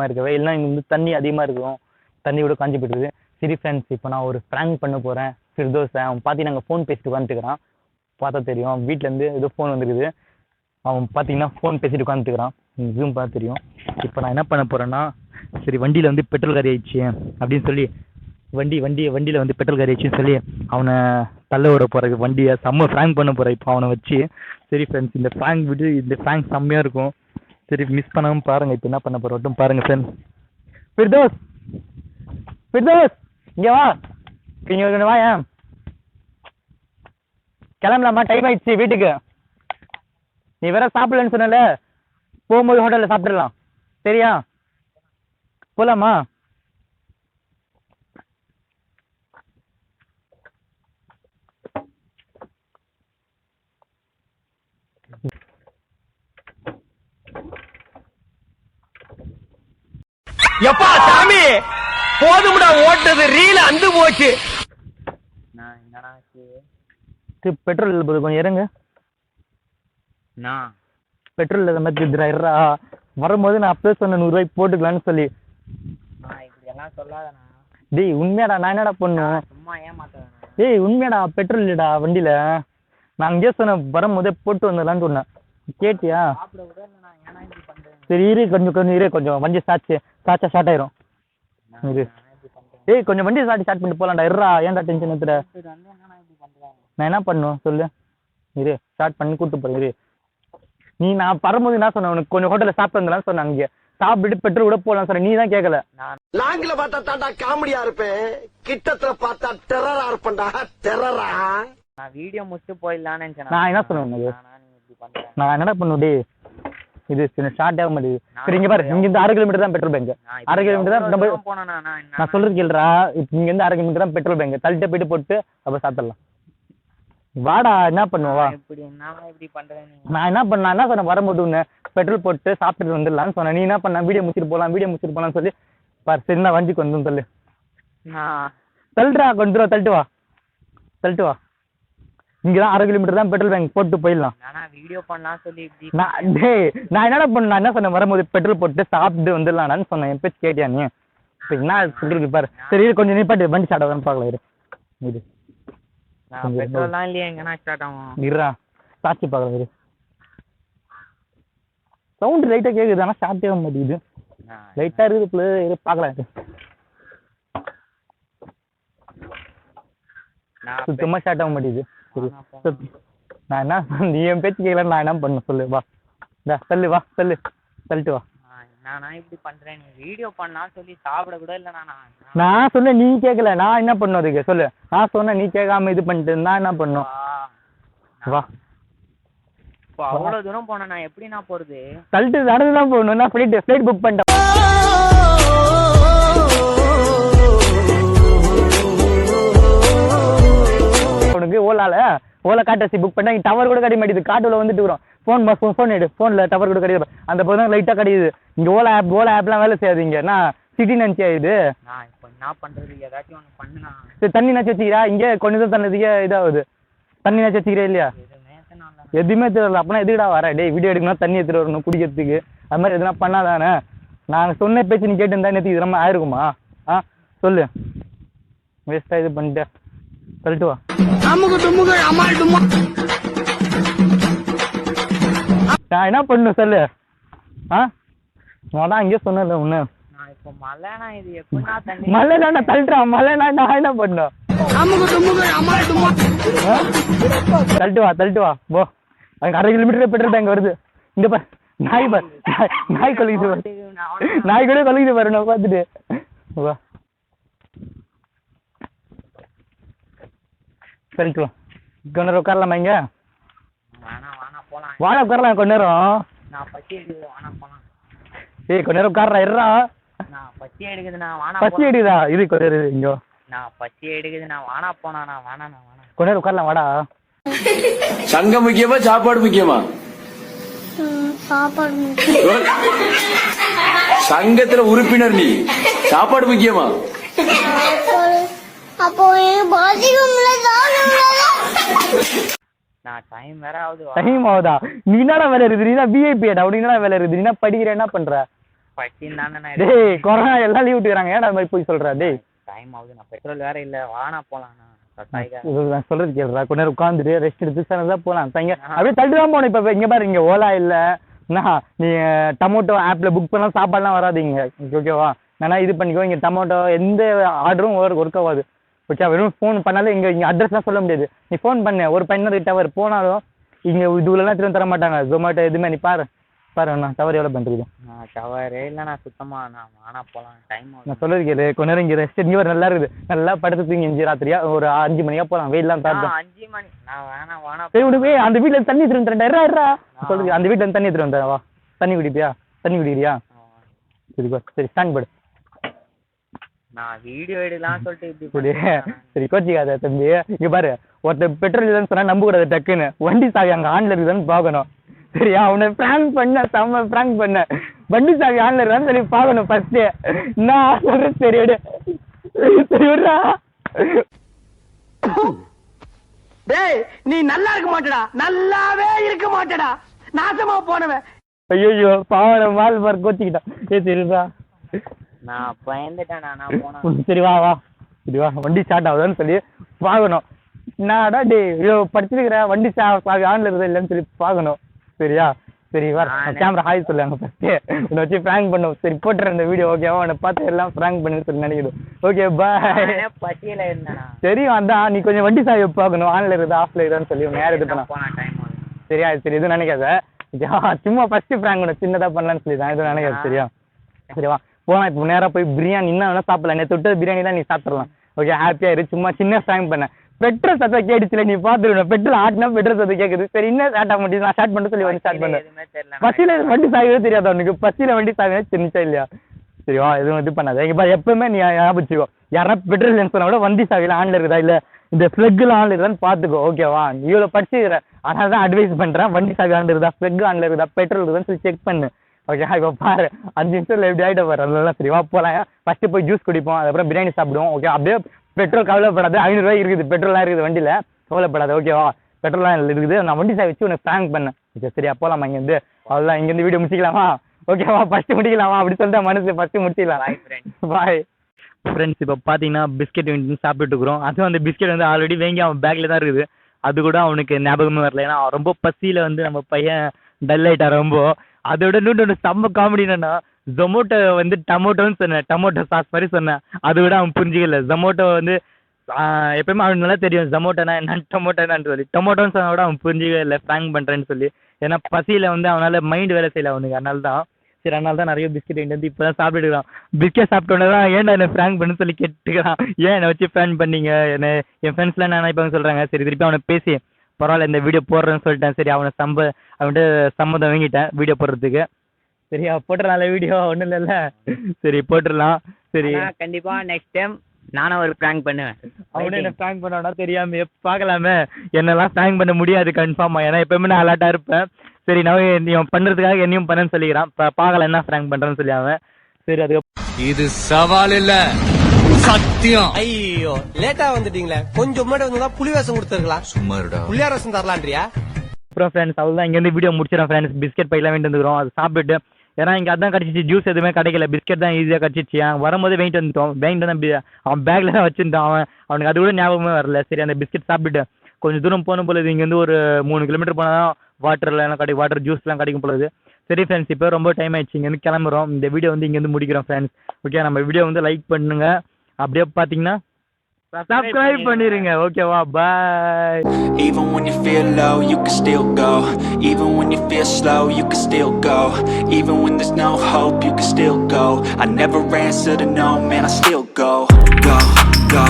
இருக்கு, வெயில்லாம் இங்கே வந்து தண்ணி அதிகமாக இருக்கும், தண்ணி கூட காஞ்சி போயிடுது. சரி ஃப்ரெண்ட்ஸ், இப்போ நான் ஒரு ப்ராங்க் பண்ண போகிறேன். ஃபிர்தோஸை அவன் பார்த்தீங்கன்னா நாங்கள் ஃபோன் பேசிட்டு உட்காந்துக்கிறான். பார்த்தா தெரியும் வீட்டிலேருந்து ஏதோ ஃபோன் வந்துருக்குது. அவன் பார்த்தீங்கன்னா ஃபோன் பேசிட்டு உட்காந்துக்கிறான், ஜூம் பார்த்து தெரியும். இப்போ நான் என்ன பண்ண போகிறேன்னா, சரி வண்டியில் வந்து பெட்ரோல் காலி ஆயிடுச்சு அப்படின்னு சொல்லி வண்டியில் வந்து பெட்ரோல் காலி ஆயிடுச்சுன்னு சொல்லி அவனை தள்ள விட போகிறேன். வண்டியை செம்ம ப்ராங்க் பண்ண போகிறேன் இப்போ அவனை வச்சு. சரி ஃப்ரெண்ட்ஸ், இந்த ப்ராங்க் செம்மையாக இருக்கும். சரி மிஸ் பண்ணாமல் பாருங்கள். இப்போ என்ன பண்ண போகிறோம் மட்டும் பாருங்கள் ஃப்ரெண்ட்ஸ். ஃபிர்தோஸ் இங்கே வா, இங்கே ஒரு வா. ஏன் கிளம்பலாமா? டைம் ஆயிடுச்சு வீட்டுக்கு. நீ வேற சாப்பிடலன்னு சொன்னல, போகும்போது ஹோட்டலில் சாப்பிட்றலாம். சரியா? போகலாமா? எப்பா சாமி போதும்டா, ஓட்டது ரீல அந்து போச்சு. பெட்ரோல் இல்லை போது, கொஞ்சம் இறங்க. பெட்ரோல் இல்லாத மாதிரி இருறா. வரும்போது நான் அப்பவே சொன்னேன் 100 ரூபாய்க்கு போட்டுக்கலான்னு சொல்லி. இப்படி எல்லாம் சொல்லாதண்ணா. டேய் உண்மையாடா, நான் என்னடா பண்ணுவேன்? சும்மா ஏமாத்தேன். டேய் உண்மையாடா, பெட்ரோல் இல்லடா வண்டியில. நான் அங்கேயே சொன்னேன் வரும்போதே போட்டு வந்துடலான்னு சொன்னேன். கேட்டியா? சரி இரு, கொஞ்சம் இரு, கொஞ்சம் வண்டி ஸ்டார்ட் ஆயிரும். இரு டேய், கொஞ்சம் வண்டி ஸ்டார்ட் பண்ணிட்டு போகலாம்டா. இருறா, ஏன்டா டென்ஷன் எடுத்துற? நான் என்ன பண்ணுவேன் சொல்லு? இரு ஸ்டார்ட் பண்ணி கூப்பிட்டு போறேன். இரு நான் வரும்போது என்ன சொன்னேன் உனக்கு, கொஞ்சம் ஹோட்டலில் சாப்பிட்டு வந்துடலாம்னு சொன்னேன். அங்கே சாப்பிட்டு பெட்ரோல் கூட போகலாம் சார். நீ தான் கேட்கல. லாங்கில பார்த்தா தாண்டா காமெடியா இருப்பேன், கிட்டத்துல பார்த்தா டெரரா இருப்பேன்டா. டெரரா. நான் வீடியோ முடிச்சு போயிடலான்னு நினைச்சேன். நான் என்ன சொன்னேன்? நான் என்னடா பண்ணுவேன்? டேய் இது ஸ்டார்ட் ஆக மாட்டேங்குது. சரி இங்க பாரு, இங்க இருந்து 6 கிலோமீட்டர் தான் பெட்ரோல் பேங்க். 6 கிலோமீட்டர் தான் நம்ம. நான் சொல்றது கேளுடா, இங்க இருந்து 6 கிலோமீட்டர் தான் பெட்ரோல் பேங்க். தள்ளிட்டு போயிட்டு போட்டு அப்ப சாப்பிடலாம். வாடா, என்ன பண்ணுவா? நான் என்ன சொன்னேன் வரும்போது உன்னை பெட்ரோல் போட்டு சாப்பிட்டுட்டு வந்துடலான்னு சொன்னேன். நீ என்ன பண்ண? வீடியோ முடிச்சிட்டு போலாம்னு சொல்லி பாரு. சரி நான் வண்டிக்கு வந்து தள்ளு. தள்ளுடா, கொஞ்சம் தூரம் தள்ளிட்டு வா. இங்கதான் 6 கிலோமீட்டர் தான் பெட்ரோல் பேங்க், போட்டு போயிடலாம். வீடியோ பண்ணலாம் சொல்லி நான் என்னடா பண்ண? நான் என்ன சொன்னேன் வரும்போது பெட்ரோல் போட்டு சாப்பிட்டு வந்துடலான்னு சொன்னேன். என் பேச்சு கேட்டியா நீ? இப்போ என்ன சொல்றது பாரு. சரி கொஞ்சம் நிப்பாட்டி வண்டி ஸ்டார்ட் ஆகுதுன்னு பார்க்கலாம். இது பெட்ரோல்லாம் இல்லையா, எங்கன்னா ஸ்டார்ட் ஆகும். இருடா சாட்சி பார்க்கலாம். இரு சவுண்ட் லைட்டா கேக்குது, ஆனா ஸ்டார்ட் ஆக மாட்டேங்குது. லைட்டா இருக்குது, இரு பார்க்கலாம். சுத்தமா ஸ்டார்ட் ஆக மாட்டேங்குது. சரி நான் என்ன, நீ என் பேச்சு கேட்கல, நான் என்ன பண்ண சொல்லு. வா தள்ளு, வா தள்ளிட்டு வா. இப்படி பண்றேன், நீ வீடியோ பண்ணா சொல்லி சாப்பிட கூட இல்ல. நான் சொன்னேன், நீ கேட்கல. நான் என்ன பண்ணும் அதுக்கு சொல்லு? நான் சொன்னேன், நீ கேட்காம இது பண்ணிட்டு நான் என்ன பண்ணும்? வா. இப்போ அவ்வளவு தூரம் போன நான் எப்படி நான் போறது? தள்ளிட்டு நடந்துதான் போகணும். நான் ஃப்ளைட் புக் பண்ணிட்டேன். உனக்கு ஓலா காட்டாசி புக் பண்ணா டவர் கூட கிடைக்க மாட்டேது. காட்டுல வந்துட்டு வரும். ஃபோன் எடு, ஃபோன்ல டவர் கூட கிடையாது. அந்த போதும் லைட்டா கிடையாது. இங்க ஓலா ஆப்லாம் வேலை செய்யாது. இங்க நான் சிட்டி நினைச்சியா இது? இப்போ என்ன பண்றது? ஏதாச்சும் ஒன்று பண்ணுனா. சரி தண்ணி நினைச்சு வச்சுக்கிறா? இங்கே கொஞ்சம் தண்ணதுக்கே இதாகுது. தண்ணி நினைச்சு வச்சுக்கிறே இல்லையா? எதுவுமே தெரியல. அப்பனா எதுக்குடா வர? டேய் வீடியோ எடுக்கணும், தண்ணி எடுத்துட்டு வரணும் குடிக்கிறதுக்கு. அது மாதிரி எதுனா பண்ணாதானே? நான் சொன்ன பேச்சு நீ கேட்டு இருந்தா நேற்று இது நம்ம ஆயிருக்குமா? சொல்லு. வேஸ்டா இது பண்ணிட்டு தள்ளிட்டு வா. நான் என்ன பண்ணணும் சொல்லு? நான் அங்கேயே சொன்னல உன்ன. மழைனா தள்ளுறான். மழைனா நான் என்ன பண்ணும்? தள்ளிட்டு வா போ. அங்க 1/2 கிலோமீட்டர் பெட்ரோல் பேங்க் வருது. இங்க பாரு, நாய் கொலைக்குது பாரு. நாய் கூட கொலைக்குது பாரு. நான் பார்த்துட்டு வா. தள்ளிட்டு வா. கொஞ்ச நேரம் உட்காரலாமா? இங்க வாழ உட்காரலாம் கொஞ்ச நேரம். ஏய் கொஞ்ச நேரம் உட்கார்றா. இருறா, பச்சி எடுக்குதுண்ணா. பச்சி எடுக்குதா? இது கொஞ்ச நேரம் இங்க பச்சி எடுக்குதுண்ணா. வானா போனா கொஞ்ச நேரம் உட்காரலாம். வாடா. சங்கம் முக்கியமா சாப்பாடு முக்கியமா? சாப்பாடு. சங்கத்துல உறுப்பினர் நீ, சாப்பாடு முக்கியமா? அப்போ டைம் வேற ஆகுது. டைம் ஆகுதா? நீ என்னடா வேலை இருக்குது? நீ தான் விஐபி. அப்படி என்னடா வேலை இருக்குது? நீ என்ன படிக்கிற? என்ன பண்ற? பச்சின்னு தானே நான் டேய் கொரோனா எல்லாம் லீவ் விட்டுக்கிறாங்க, ஏன்டா அது மாதிரி போய் சொல்றா? டேய் டைம் ஆகுது, நான் பெட்ரோல் வேற இல்ல, வானா போலாம்ண்ணா. நான் சொல்றது கேளுடா, கொஞ்ச நேரம் உட்காந்துட்டு ரெஸ்ட் எடுத்து தான் போலாம். தங்க அப்படியே தள்ளி தான் போகணும். இப்ப இங்க பாரு, இங்க ஓலா இல்ல, நீ டொமேட்டோ ஆப்ல புக் பண்ணா சாப்பாடுலாம் வராதுங்க. ஓகேவா? நான் இது பண்ணிக்கோ, இங்க டொமேட்டோ எந்த ஆர்டரும் ஒர்க் ஆகாது. ஓகே, வெறும் ஃபோன் பண்ணாலும் இங்க அட்ரஸ்லாம் சொல்ல முடியாது. நீ ஃபோன் பண்ண ஒரு பையன் டவர் போனாலும் இங்க இதுலாம் திரும்ப தர மாட்டாங்க. ஜொமேட்டோ எதுவுமே. நீ பாரு நான் டவர் எவ்வளோ பண்ணுறது. டவரே இல்லைண்ணா சுத்தமா. நான் வானா போலாம், டைம் ஆகுது. நான் சொல்றது கேளு, கொஞ்ச நேரம் இங்க ரெஸ்ட். இங்க நல்லா இருக்குது, நல்லா படுத்து தூங்கி 5 ராத்திரியா ஒரு 5 மணியா போலாம். வெயிலாம் தாத்தா 5 மணி. நான் வானா உனக்கு அந்த வீட்டுல தண்ணி எடுத்துட்டு சொல்லுது. அந்த வீட்டுல தண்ணி எடுத்துட்டு வந்தேன். வா, தண்ணி குடிப்பியா? தண்ணி குடிக்கிறியா? சரி ஸ்டாண்ட் படு. நான் வீடியோ எடுக்கலாம் சொல்லிட்டு இப்படி சரி கோச்சிக்காத தம்பி. இங்க பாரு, ஒருத்தர் பெட்ரோல் இல்லைன்னு சொன்னா நம்ப கூடாது. டக்குன்னு வண்டி சாவி அங்க ஆன்ல இருக்குதான்னு பாக்கணும். சரியா? அவனை பிராங்க் பண்ண, செம்ம பிராங்க் பண்ண. வண்டி சாவி ஆன்ல இருக்கான்னு சொல்லி பாக்கணும் ஃபர்ஸ்ட். நான் சொல்றேன் சரி விடு. சரிடா. டேய் நீ நல்லா இருக்க மாட்டடா, நல்லாவே இருக்க மாட்டடா, நாசமா போனவன். ஐயோ பாவம், வால் பார் கோச்சிக்கிட்டான். சரிடா, நான் பயந்துட்டேன். நான் போனேன். சரி வா சரி வா, வண்டி ஸ்டார்ட் ஆகுதான்னு சொல்லி பார்க்கணும். நான்டா டே ஐயோ படிச்சிருக்கிறேன், வண்டி சாவி ஆன்ல இருக்குதா இல்லைன்னு சொல்லி பார்க்கணும். சரியா? சரி வா, கேமரா ஹாய் சொல்லுவாங்க ஃபர்ஸ்ட். உன்னை வச்சு பிராங்க் பண்ணுவோம். சரி போட்டுறேன் இந்த வீடியோ. ஓகேவா? உன்னை பார்த்து எல்லாம் பிராங்க் பண்ணுன்னு சொல்லி நினைக்கிறோம். Okay bye. பசியில இருந்தேன். தெரியும், அதான் நீ கொஞ்சம் வண்டி சாவி பார்க்கணும், ஆன்ல இருக்குதா ஆஃப்ல இருக்குதான்னு சொல்லி நேரம் இது பண்ணலாம். டைம் ஆகுது. சரியா? சரி எதுவும் நினைக்காத. சும்மா ஃபர்ஸ்ட் பிராங்க் பண்ண சின்னதா பண்ணலான்னு சொல்லி தான், எதுவும் நினைக்காது. சரியா? சரிவா போனா. இப்போ நேராக போய் பிரியாணி என்ன வேணா சாப்பிடலாம். நேற்று விட்டு பிரியாணி தான், நீ சாப்பிடலாம். ஓகே, ஹாப்பியா இரு. சும்மா சின்ன பிராங்க் பண்ண. பெட்ரோல் சத்தம் கேட்டுச்சுல, நீ பாத்துருவேன். பெட்ரோல் ஆட்டினா பெட்ரோல் சத்தம் கேட்குது. சரி இன்னும் ஸ்டார்ட் ஆக முடியும். நான் ஸ்டார்ட் பண்ண சொல்லி வந்து ஸ்டார்ட் பண்ணேன். பசியில வண்டி சாகவே தெரியாது அவனுக்கு. பசியில வண்டி சாகவே தெரிஞ்சா இல்லையா? சரிவா? எதுவும் இது பண்ணாத. இங்க பாரு, எப்பவுமே நீ ஞாபகம் யாரா பெட்ரோல் இல்லைன்னு சொன்னா கூட வண்டி சாவில ஆன்ல இருக்குதா இல்ல இந்த பிளக்ல ஆன்ல இருக்குதான்னு பாத்துக்கோ. ஓகேவா? நீ இவ்வளவு படிச்சுக்கிற, அதனால தான் அட்வைஸ் பண்றேன். வண்டி சாவி ஆன்ல இருக்குதா, பிளக் ஆன்ல இருக்குதா, பெட்ரோல் இருக்குதான்னு சொல்லி செக் பண்ணு. ஓகே, இப்போ பாரு 5 நிமிஷத்துல எப்படி ஆகிட்ட பாரு. அதெல்லாம் சரி வா போலாம். ஃபர்ஸ்ட் போய் ஜூஸ் குடிப்போம், அதுக்கப்புறம் பிரியாணி சாப்பிடுவோம். ஓகே, அப்படியே பெட்ரோல் கவலைப்படாது. 500 ரூபாய் இருக்குது, பெட்ரோல்லாம் இருக்குது வண்டியில, கவலைப்படாது. ஓகேவா? பெட்ரோல்லாம் இருக்குது. நான் வண்டி சாவி வச்சு உனக்கு பிராங்க் பண்ணேன். ஓகே சரியா? போலாமா இங்கேருந்து? அவ்வளோதான், இங்கேருந்து வீடியோ முடிச்சிக்கலாமா? ஓகேவா? ஃபர்ஸ்ட் முடிக்கலாமா? அப்படி சொல்லிட்டு மனசு ஃபர்ஸ்ட் முடிச்சிக்கலாம். Bye friends. இப்போ பார்த்தீங்கன்னா பிஸ்கெட் சாப்பிட்டு இருக்கிறோம். அதுவும் அந்த பிஸ்கெட் வந்து ஆல்ரெடி வாங்கி அவன் பேக்கில் தான் இருக்குது. அது கூட அவனுக்கு ஞாபகமே வரல. ஏன்னா ரொம்ப பசியில் வந்து நம்ம பையன் டல் ஆகிட்டான் ரொம்ப. அதோட இன்னொன்று செம்ம காமெடி என்னன்னா, ஜொமேட்டோ வந்து டமோட்டோன்னு சொன்னேன், டமோட்டோ சாஸ் மாதிரி சொன்னேன். அதை விட அவன் புரிஞ்சிக்கல. ஜொமேட்டோ வந்து எப்பயுமே அவனுக்கு நல்லா தெரியும் ஜொமேட்டோனா என்ன, டொமேட்டோன்னு சொல்லி. டொமேட்டோன்னு சொன்னா கூட அவன் புரிஞ்சிக்கவே இல்லை, பிராங்க் பண்ணுறேன்னு சொல்லி. ஏன்னா பசியில் வந்து அவனால் மைண்ட் வேலை செய்யலை அவனுக்கு. அதனால தான் சரி, அதனால தான் நிறைய பிஸ்கெட் வந்து இப்போ தான் சாப்பிட்டுக்கிறான். பிஸ்கெட் சாப்பிட்டோன்னே தான் ஏன்டா என்ன பிராங்க் பண்ணு சொல்லி கேட்டுக்கிறான். ஏன் என்னை வச்சு பிராங்க் பண்ணீங்க என்ன? என் ஃப்ரெண்ட்ஸ்லாம் என்ன நினைப்பாங்க சொல்கிறாங்க. சரி திருப்பி அவனை பேசி பரவாயில்ல இந்த வீடியோ போடுறேன்னு சொல்லிட்டேன். சரி அவன்கிட்ட சம்மதம் வாங்கிட்டேன் வீடியோ போடுறதுக்கு. சரியா? போட்டுடலாம்ல வீடியோ, ஒன்றும் இல்லைல்ல. சரி போட்டுடலாம். சரி கண்டிப்பா நெக்ஸ்ட் டைம் நானும் ஒரு பிராங்க் பண்ணுவேன். அவனே என்ன பிராங்க் பண்ணானா தெரியாம பார்க்கலாமே. என்னெல்லாம் பிராங்க் பண்ண முடியாது கன்ஃபார்மா, ஏன்னா எப்பவுமே நான் அலர்ட்டா இருப்பேன். சரி நான் நீ பண்றதுக்காக என்னையும் பண்ணேன்னு சொல்லிக்கிறான். பார்க்கலாம் என்ன பிராங்க் பண்றேன்னு சொல்லி அவன். சரி அதுக்கு இது சவால் இல்ல, சத்தியம். ஐயோ லேட்டா வந்துட்டீங்களே, கொஞ்சம் முன்னாடி வந்தா புலி வேஷம் கொடுத்துருக்கலாம். சும்மா இருடா. புள்ளியார் வேஷம் தரலான்றியா? அப்புறம் ஃப்ரெண்ட்ஸ் அவ்வளோதான், இங்கேருந்து வீடியோ முடிச்சிடறேன் ஃப்ரெண்ட்ஸ். பிஸ்கெட் பையெல்லாம் வேண்டிட்டு வந்துக்கிறோம், அது சாப்பிட்டு. ஏன்னா இங்கே அதான் கிடச்சிச்சு, ஜூஸ் எதுவுமே கிடைக்கல, பிஸ்கெட் தான் ஈஸியாக கிடச்சிச்சு. வரும்போது வாங்கிட்டு வந்துட்டோம். வாங்கிட்டு வந்து அவன் பேக்கில் தான் வச்சுருந்தான். அவனுக்கு அது கூட ஞாபகமே வரல. சரி அந்த பிஸ்கெட் சாப்பிட்டுட்டு கொஞ்சம் தூரம் போன போல இங்கேருந்து ஒரு 3 கிலோமீட்டர் போனால் தான் வாட்டர்லாம் கிடைக்கும், வாட்டர் ஜூஸ்லாம் கிடைக்கும் போலது. சரி ஃப்ரெண்ட்ஸ், இப்போ ரொம்ப டைம் ஆயிடுச்சு, இங்கேருந்து கிளம்புறோம். இந்த வீடியோ வந்து இங்கேருந்து முடிக்கிறோம் ஃப்ரெண்ட்ஸ். ஓகே, நம்ம வீடியோ வந்து லைக் பண்ணுங்க, அப்படியே பார்த்தீங்கன்னா சப்ஸ்கிரைப் பண்ணிருங்க. ஓகேவா? பாய். Even when you feel low, you can still go. Even when you feel slow, you can still go. Even when there's no hope, you can still go. I never answer to no, man, I still go. Go, go.